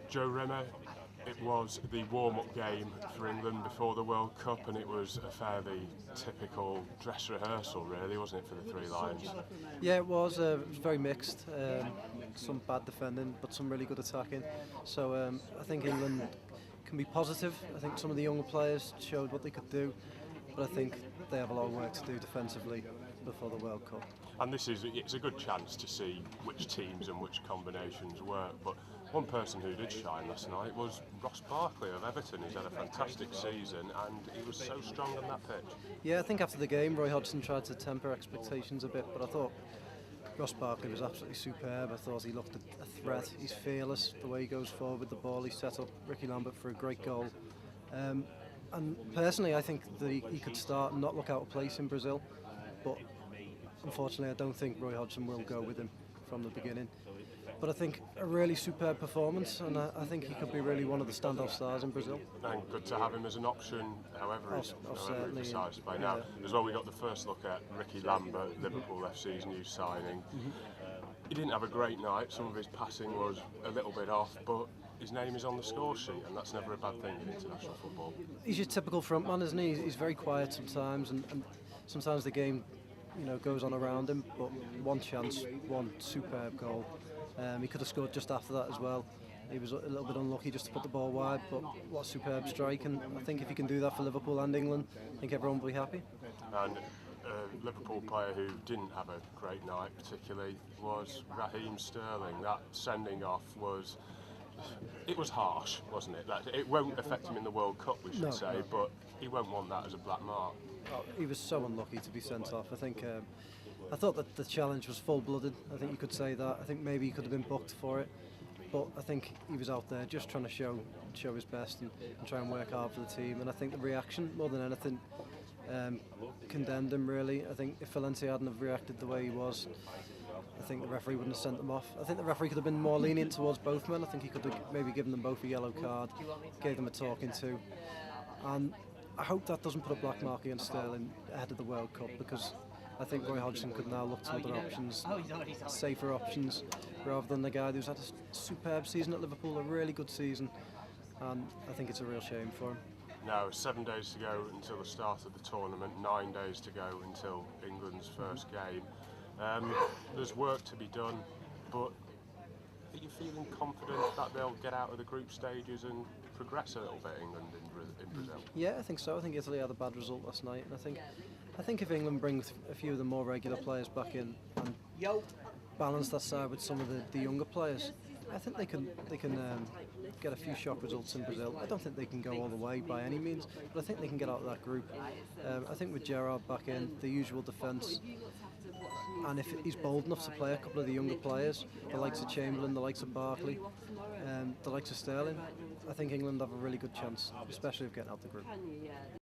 Joe Rimmer, it was the warm-up game for England before the World Cup, and it was a fairly typical dress rehearsal, really, wasn't it, for the Three Lions? Yeah, it was. It was very mixed. Some bad defending, but some really good attacking. So I think England can be positive. I think some of the younger players showed what they could do, but I think they have a lot of work to do defensively before the World Cup. And it's a good chance to see which teams and which combinations work. But one person who did shine last night was Ross Barkley of Everton. He's had a fantastic season and he was so strong on that pitch. Yeah, I think after the game, Roy Hodgson tried to temper expectations a bit, but I thought Ross Barkley was absolutely superb. I thought he looked a threat. He's fearless, the way he goes forward with the ball. He set up Ricky Lambert for a great goal. And personally, I think that he could start and not look out of place in Brazil, but unfortunately, I don't think Roy Hodgson will go with him from the beginning. But I think a really superb performance, and I think he could be really one of the standout stars in Brazil. And good to have him as an option, however he decides to play. Now, as well, we got the first look at Ricky Lambert, Liverpool FC's new signing. He didn't have a great night. Some of his passing was a little bit off, but his name is on the score sheet, and that's never a bad thing in international football. He's your typical frontman, isn't he? He's very quiet sometimes, and sometimes the game, goes on around him. But one chance, one superb goal. He could have scored just after that as well. He was a little bit unlucky just to put the ball wide, but what a superb strike. And I think if he can do that for Liverpool and England, I think everyone will be happy. And a Liverpool player who didn't have a great night particularly was Raheem Sterling. That sending off was harsh, wasn't it? It won't affect him in the World Cup, we should say, but he won't want that as a black mark. Oh, he was so unlucky to be sent off. I thought that the challenge was full-blooded. I think you could say that. I think maybe he could have been booked for it, but I think he was out there just trying to show his best and try and work hard for the team. And I think the reaction, more than anything, condemned him really. I think if Valencia hadn't have reacted the way he was, I think the referee wouldn't have sent them off. I think the referee could have been more lenient towards both men. I think he could have maybe given them both a yellow card, gave them a talking to. And I hope that doesn't put a black mark against Sterling ahead of the World Cup, because I think Roy Hodgson could now look to other options, safer options, rather than the guy who's had a superb season at Liverpool, a really good season, and I think it's a real shame for him. Now, 7 days to go until the start of the tournament, 9 days to go until England's first game. There's work to be done, but are you feeling confident that they'll get out of the group stages and progress a little bit, England in Brazil? Yeah, I think so. I think Italy had a bad result last night, and I think if England brings a few of the more regular players back in and balance that side with some of the younger players, I think they can get a few shock results in Brazil. I don't think they can go all the way by any means, but I think they can get out of that group. I think with Gerrard back in, the usual defence, and if he's bold enough to play a couple of the younger players, the likes of Chamberlain, the likes of Barkley, the likes of Sterling, I think England have a really good chance, especially of getting out the group.